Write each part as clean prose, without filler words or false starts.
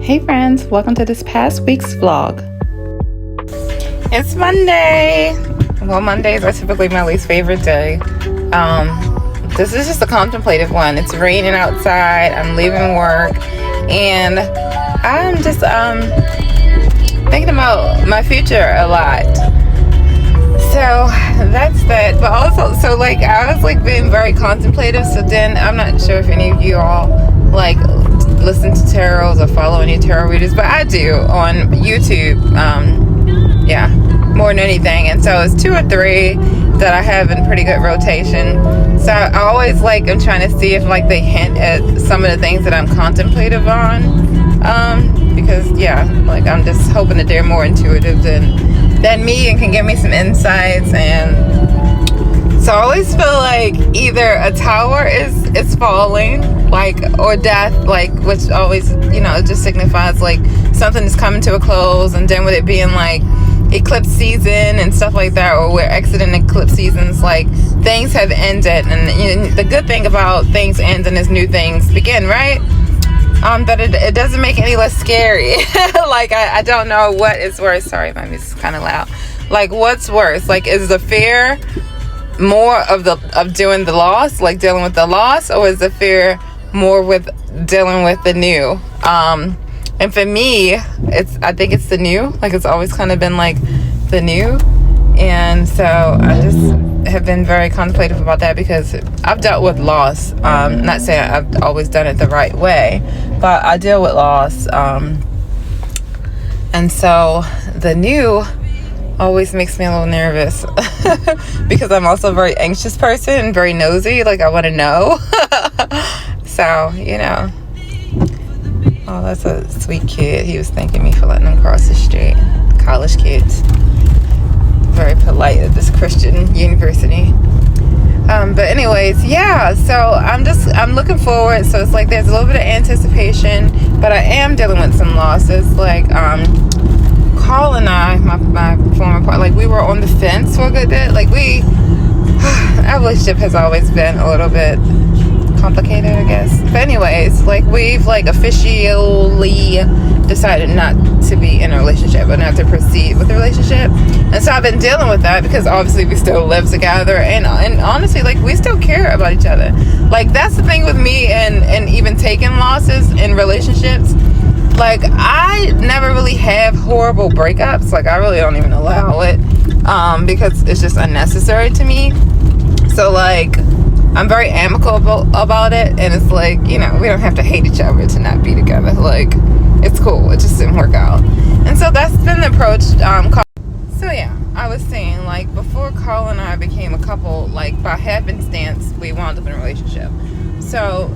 Hey friends, welcome to this past week's vlog. It's Monday. Well, Mondays are typically my least favorite day. This is just a contemplative one. It's raining outside, I'm leaving work, and I'm just thinking about my future a lot. So that's that. But also, so like I was like being very contemplative. So then I'm not sure if any of you all like listen to tarots or follow any tarot readers, but I do on YouTube. Yeah, more than anything. And so it's 2 or 3 that I have in pretty good rotation. So I always like I'm trying to see if like they hint at some of the things that I'm contemplative on. Because yeah, like I'm just hoping that they're more intuitive than me and can give me some insights. And so I always feel like either a tower is falling, like, or death, like, which always, you know, it just signifies like something is coming to a close. And then with it being like eclipse season and stuff like that, or we're exiting eclipse seasons, like things have ended. And you know, the good thing about things ending is new things begin, right? But it doesn't make it any less scary. Like I don't know what is worse. Sorry, my music's kind of loud. Like what's worse? Like is the fear more of doing the loss, like dealing with the loss, or is the fear more with dealing with the new? And for me, I think it's the new. Like it's always kind of been like the new. And so I just have been very contemplative about that because I've dealt with loss. Not saying I've always done it the right way, but I deal with loss. And so the new always makes me a little nervous because I'm also a very anxious person and very nosy. Like I want to know. So, you know. Oh, that's a sweet kid. He was thanking me for letting him cross the street. College kids. Very polite at this Christian university. But anyways, yeah, so I'm looking forward. So it's like there's a little bit of anticipation, but I am dealing with some losses. Like Carl and I, my former partner, like we were on the fence for a good bit. Like our relationship has always been a little bit complicated, I guess. But anyways, like we've like officially decided not to be in a relationship, but not to proceed with the relationship. And so I've been dealing with that because obviously we still live together, and honestly, like we still care about each other. Like that's the thing with me, and even taking losses in relationships. Like I never really have horrible breakups. Like I really don't even allow it because it's just unnecessary to me. So like I'm very amicable about it, and it's like, you know, we don't have to hate each other to not be together. Like it's cool, it just didn't work out. And so that's been the approach. So yeah, I was saying, like, before Carl and I became a couple, like by happenstance we wound up in a relationship. So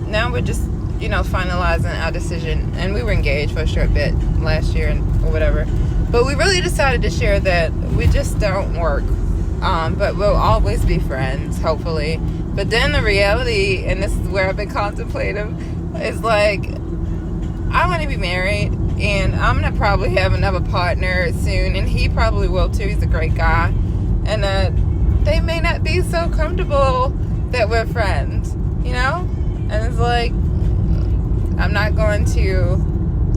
now we're just, you know, finalizing our decision, and we were engaged for a short bit last year or whatever, but we really decided to share that we just don't work. But we'll always be friends, hopefully. But then the reality, and this is where I've been contemplative, is like I want to be married, and I'm gonna probably have another partner soon, and he probably will too. He's a great guy, and they may not be so comfortable that we're friends, you know. And it's like I'm not going to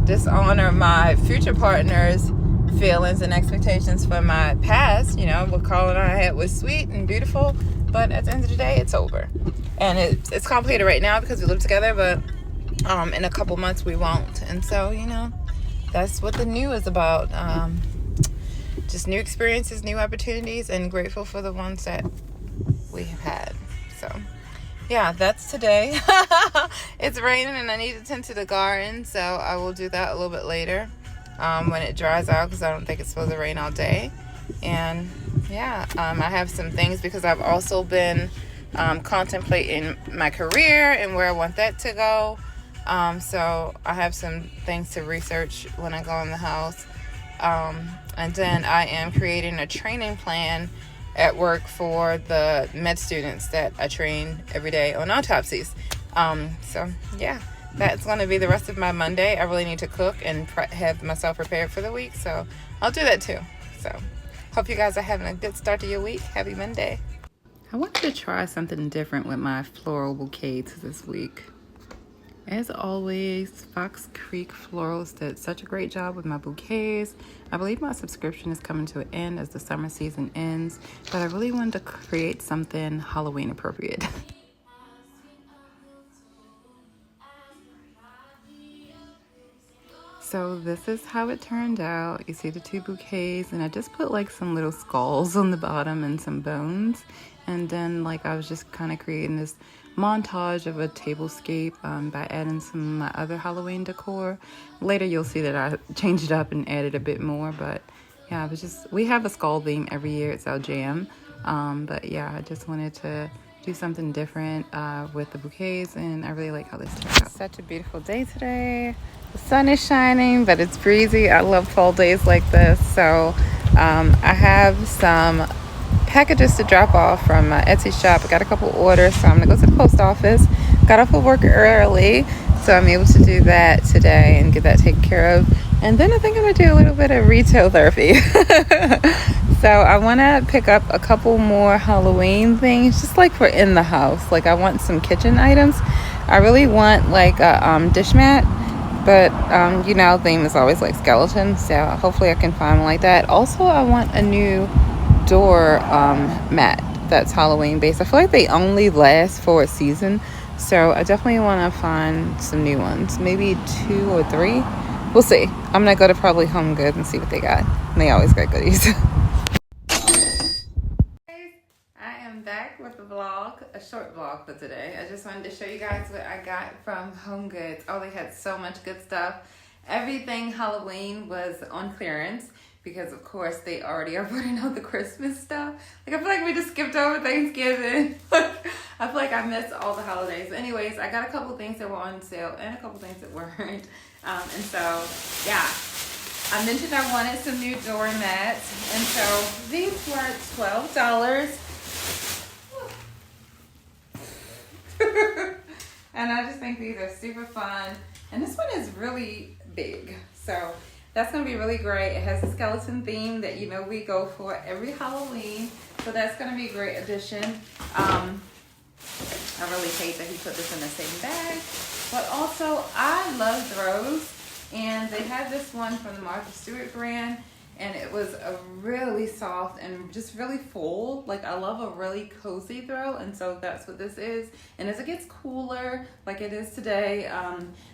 dishonor my future partner's feelings and expectations for my past. You know, what Carl and I had was sweet and beautiful, but at the end of the day, it's over. And it's complicated right now because we live together, but in a couple months we won't. And so, you know, that's what the new is about. Just new experiences, new opportunities, and grateful for the ones that we have had. So yeah, that's today. It's raining and I need to tend to the garden, so I will do that a little bit later when it dries out, because I don't think it's supposed to rain all day. And yeah, I have some things because I've also been contemplating my career and where I want that to go. So I have some things to research when I go in the house. And then I am creating a training plan at work for the med students that I train every day on autopsies. So yeah, that's going to be the rest of my Monday. I really need to cook and have myself prepared for the week, so I'll do that too. So hope you guys are having a good start to your week. Happy Monday. I wanted to try something different with my floral bouquets this week. As always, Fox Creek Florals did such a great job with my bouquets. I believe my subscription is coming to an end as the summer season ends, but I really wanted to create something Halloween appropriate. So this is how it turned out. You see the two bouquets, and I just put like some little skulls on the bottom and some bones. And then like I was just kind of creating this montage of a tablescape by adding some of my other Halloween decor. Later you'll see that I changed it up and added a bit more, but yeah, it was just, we have a skull theme every year. It's our jam. But yeah, I just wanted to do something different with the bouquets, and I really like how this turned out. Such a beautiful day today. The sun is shining, but it's breezy. I love fall days like this. So I have some packages to drop off from my Etsy shop. I got a couple orders, so I'm gonna go to the post office. Got off of work early, so I'm able to do that today and get that taken care of. And then I think I'm gonna do a little bit of retail therapy. So I want to pick up a couple more Halloween things, just like for in the house. Like I want some kitchen items. I really want like a dish mat, but you know, theme is always like skeletons. So hopefully I can find one like that. Also, I want a new door mat that's Halloween based. I feel like they only last for a season, so I definitely want to find some new ones. Maybe 2 or 3. We'll see. I'm gonna go to probably HomeGoods and see what they got. They always got goodies. I am back with a vlog, a short vlog for today. I just wanted to show you guys what I got from HomeGoods. Oh, they had so much good stuff. Everything Halloween was on clearance because, of course, they already are putting out the Christmas stuff. Like, I feel like we just skipped over Thanksgiving. I feel like I missed all the holidays. Anyways, I got a couple things that were on sale and a couple things that weren't. And so, yeah. I mentioned I wanted some new door mats, and so these were $12. And I just think these are super fun. And this one is really big, so that's gonna be really great. It has a skeleton theme that you know we go for every Halloween, so that's gonna be a great addition. I really hate that he put this in the same bag, but also I love throws, and they had this one from the Martha Stewart brand, and it was a really soft and just really full. Like, I love a really cozy throw, and so that's what this is. And as it gets cooler, like it is today,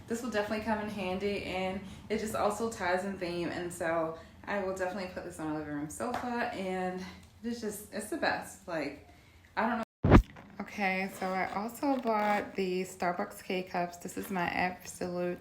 this will definitely come in handy, and it just also ties in theme, and so I will definitely put this on my living room sofa, and it's the best. Like, I don't know. Okay, so I also bought the Starbucks K-Cups. This is my absolute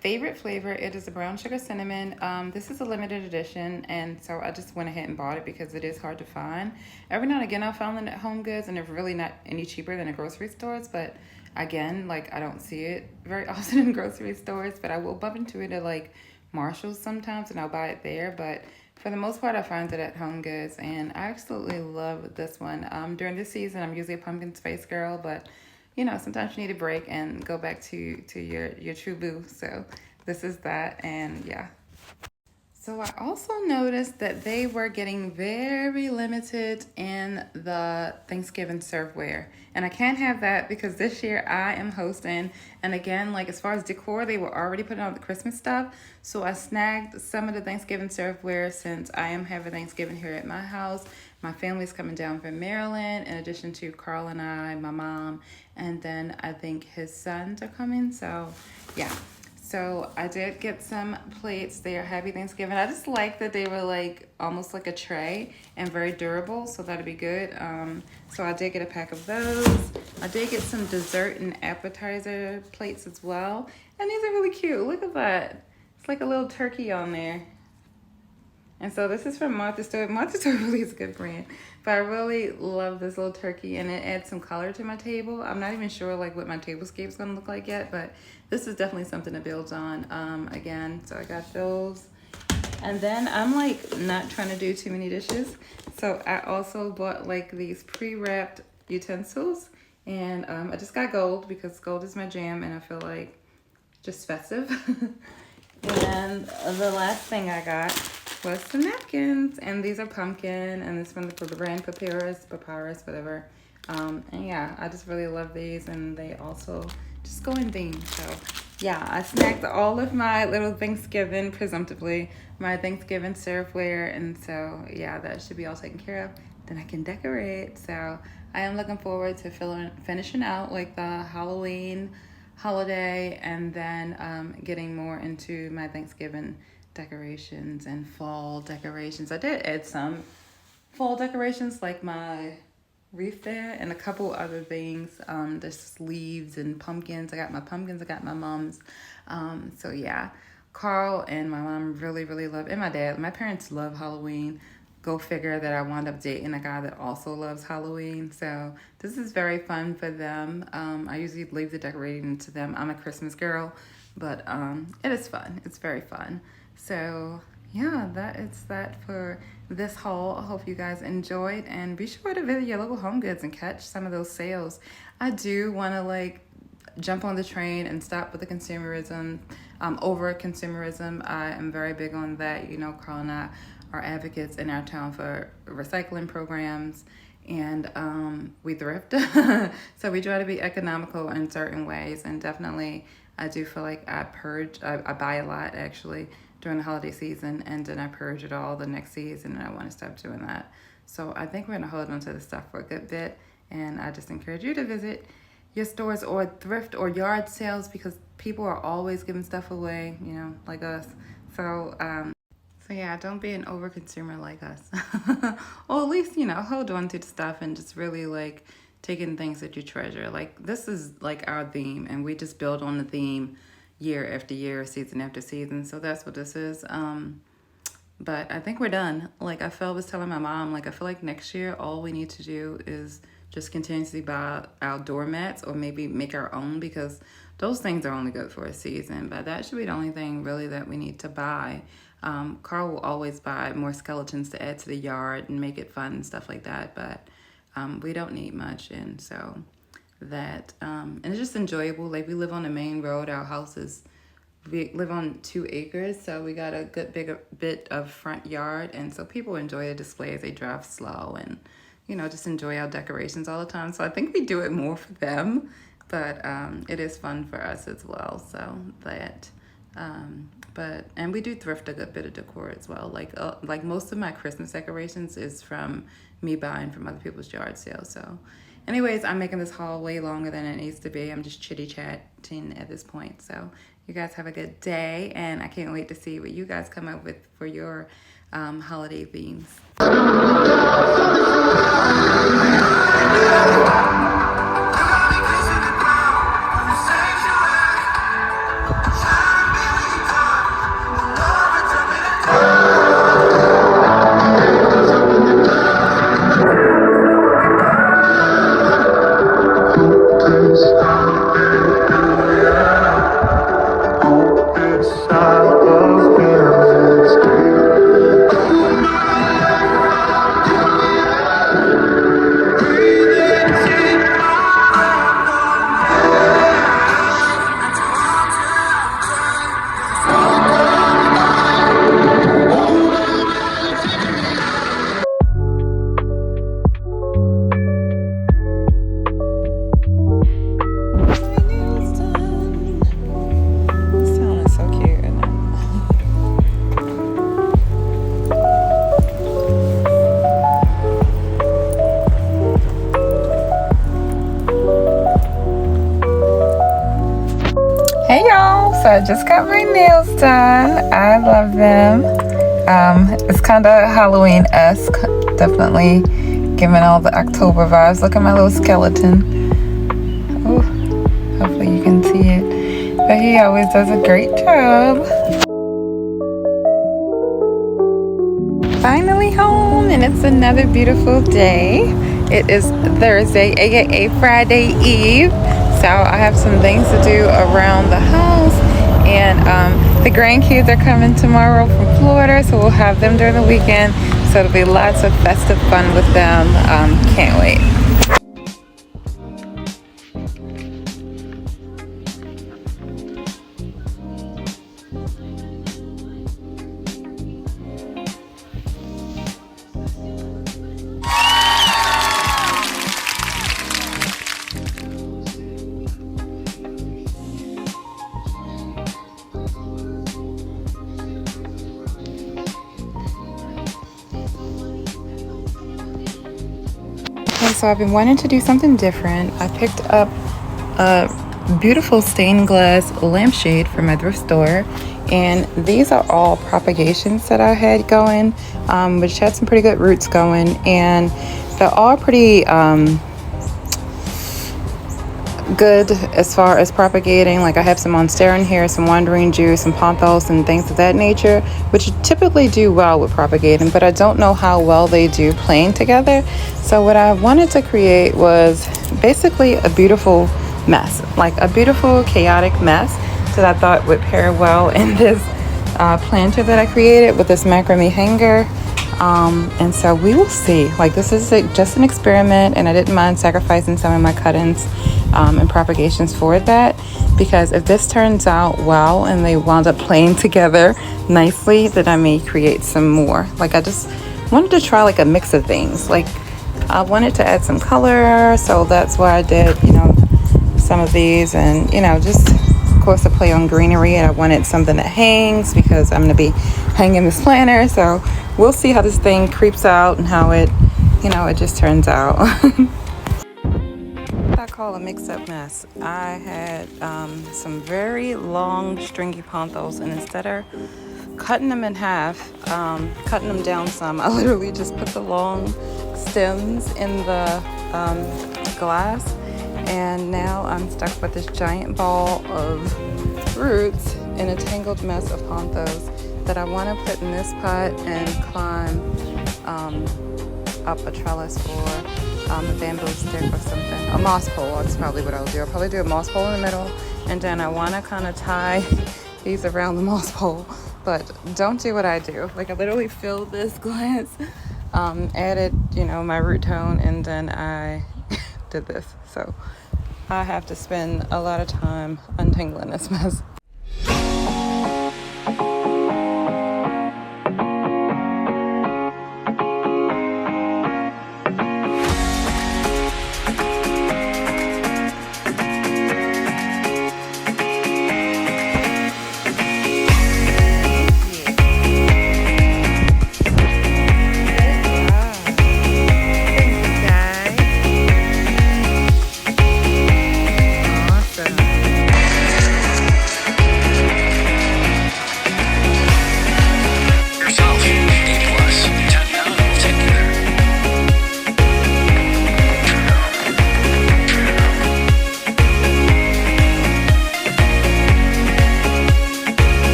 favorite flavor. It is a brown sugar cinnamon. This is a limited edition, and so I just went ahead and bought it because it is hard to find. Every now and again I found them at HomeGoods, and they're really not any cheaper than the grocery stores, but again, like, I don't see it very often in grocery stores, but I will bump into it at like Marshall's sometimes, and I'll buy it there. But for the most part, I find it at HomeGoods, and I absolutely love this one. During this season, I'm usually a pumpkin spice girl, but you know, sometimes you need a break and go back to your true boo. So this is that, and yeah. So I also noticed that they were getting very limited in the Thanksgiving serveware. And I can't have that because this year I am hosting. And again, like, as far as decor, they were already putting out the Christmas stuff. So I snagged some of the Thanksgiving serveware since I am having Thanksgiving here at my house. My family's coming down from Maryland, in addition to Carl and I, my mom, and then I think his sons are coming. So yeah. So I did get some plates. They are Happy Thanksgiving. I just like that they were like almost like a tray and very durable, so that'd be good. So I did get a pack of those. I did get some dessert and appetizer plates as well. And these are really cute. Look at that. It's like a little turkey on there. And so this is from Martha Stewart. Martha Stewart really is a good brand. But I really love this little turkey, and it adds some color to my table. I'm not even sure like what my tablescape is going to look like yet, but this is definitely something to build on. Again, so I got those. And then I'm like not trying to do too many dishes. So I also bought like these pre-wrapped utensils. And I just got gold because gold is my jam, and I feel like just festive. And the last thing I got was some napkins, and these are pumpkin, and this from the brand papyrus, whatever. And yeah, I just really love these, and they also just go in theme. So yeah, I snagged all of my little Thanksgiving, presumptively, my Thanksgiving serveware. And so yeah, that should be all taken care of. Then I can decorate. So I am looking forward to finishing out like the Halloween holiday, and then getting more into my Thanksgiving decorations and fall decorations. I did add some fall decorations like my wreath there and a couple other things. There's leaves and pumpkins. I got my pumpkins, I got my mom's. So yeah, Carl and my mom really, really love, and my dad, my parents love Halloween. Go figure that I wound up dating a guy that also loves Halloween. So this is very fun for them. I usually leave the decorating to them. I'm a Christmas girl, but it is fun. It's very fun. So yeah, that is that for this haul. I hope you guys enjoyed, and be sure to visit your local HomeGoods and catch some of those sales. I do want to like jump on the train and stop with the consumerism, over consumerism. I am very big on that. You know, Carl and I are advocates in our town for recycling programs, and we thrift. So we try to be economical in certain ways, and definitely I do feel like I buy a lot actually during the holiday season, and then I purge it all the next season, and I want to stop doing that. So I think we're going to hold on to the stuff for a good bit, and I just encourage you to visit your stores or thrift or yard sales, because people are always giving stuff away, you know, like us. So yeah, don't be an overconsumer like us. Or at least, you know, hold on to the stuff and just really like taking things that you treasure. Like this is like our theme, and we just build on the theme year after year, season after season. So that's what this is. But I think we're done. Like I was telling my mom, like I feel like next year all we need to do is just continuously buy our doormats, or maybe make our own, because those things are only good for a season. But that should be the only thing really that we need to buy. Carl will always buy more skeletons to add to the yard and make it fun and stuff like that. But we don't need much, and so that and it's just enjoyable. Like we live on the main road. We live on 2 acres, so we got a good big bit of front yard, and so people enjoy the display as they drive slow, and you know, just enjoy our decorations all the time. So I think we do it more for them, but it is fun for us as well. So that and we do thrift a good bit of decor as well. Like most of my Christmas decorations is from me buying from other people's yard sales. So anyways, I'm making this haul way longer than it needs to be. I'm just chitty chatting at this point. So you guys have a good day, and I can't wait to see what you guys come up with for your holiday themes. Hey y'all, so I just got my nails done. I love them. It's kind of Halloween-esque, definitely giving all the October vibes. Look at my little skeleton. Oh, hopefully you can see it. But he always does a great job. Finally home, and it's another beautiful day. It is Thursday, aka Friday Eve. So I have some things to do around the house, and the grandkids are coming tomorrow from Florida, so we'll have them during the weekend. So it'll be lots of festive fun with them. Can't wait. so I've been wanting to do something different. I picked up a beautiful stained glass lampshade from my thrift store, and these are all propagations that I had going, which had some pretty good roots going, and they're all pretty good as far as propagating. Like I have some monstera in here, some wandering Jew, some pothos and things of that nature, which typically do well with propagating, but I don't know how well they do playing together. So what I wanted to create was basically a beautiful mess, like a beautiful chaotic mess that I thought would pair well in this planter that I created with this macrame hanger. And so we will see. Like this is just an experiment, and I didn't mind sacrificing some of my cut-ins and propagations for that, because if this turns out well and they wound up playing together nicely, then I may create some more. Like I just wanted to try like a mix of things. Like I wanted to add some color, so that's why I did, some of these, and just of course to play on greenery. And I wanted something that hangs because I'm going to be hanging this planter, so we'll see how this thing creeps out and how it it just turns out. What I call a mix-up mess. I had some very long stringy pothos, and instead of cutting them in half, cutting them down some, I literally just put the long stems in the glass, and now I'm stuck with this giant ball of roots in a tangled mess of pothos that I want to put in this pot and climb up a trellis for a bamboo stick or something. A moss pole, that's probably what I'll do. I'll probably do a moss pole in the middle, and then I want to kind of tie these around the moss pole, but don't do what I do. Like I literally filled this glass, added, my root tone, and then I did this. So I have to spend a lot of time untangling this mess.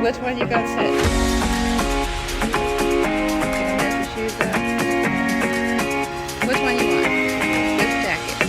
Which one you got set? There's the shoes up. Which one you want? This jacket.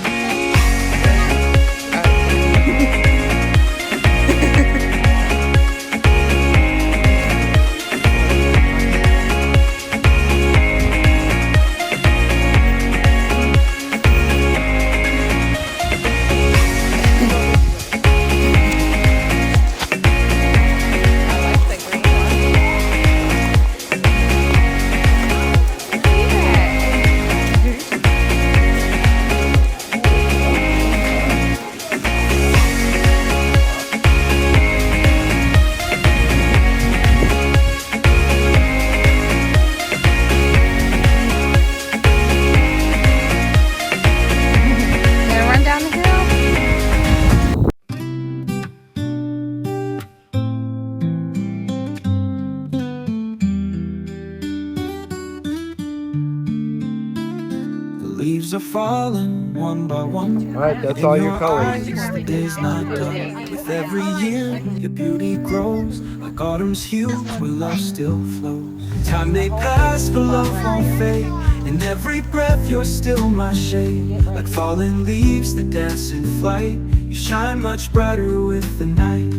Leaves are falling one by one. All right, that's all your colors. The day's not done. With every year, your beauty grows. Like autumn's hue, where love still flows. Time may pass, but love won't fade. In every breath, you're still my shade. Like fallen leaves that dance in flight. You shine much brighter with the night.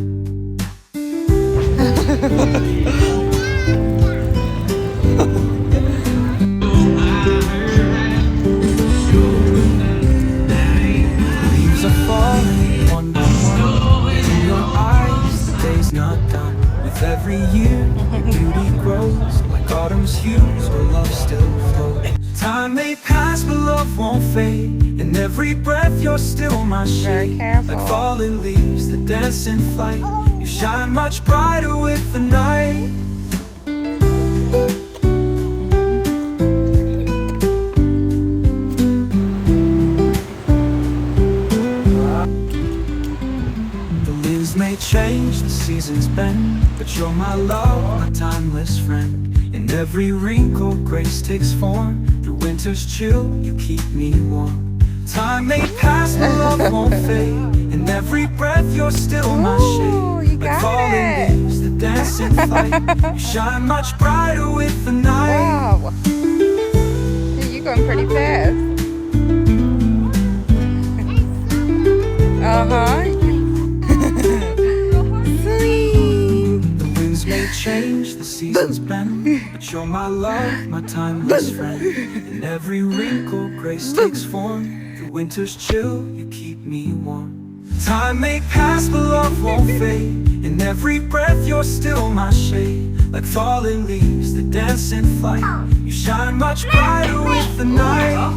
Leaves are falling one by one. In your pass, but love won't fade. In every breath, you're still my Very shade. careful. Like falling leaves that dance in flight. You shine much brighter with the night. The leaves may change, the seasons bend, but you're my love, my timeless friend. In every wrinkle, grace takes form. Through winter's chill, you keep me warm. Time may pass, but love won't fade. In every breath, you're still my Ooh, you shade. Like got falling it. leaves that dance in flight. You shine much brighter with the night. Wow. You're going pretty fast. Uh-huh. Sweet. The winds may change, the seasons bend, but you're my love, my timeless friend. In every wrinkle, grace takes form. Through winter's chill, you keep me warm. Time may pass, but love won't fade. In every breath, you're still my shade. Like falling leaves that dance in flight. You shine much brighter with the night.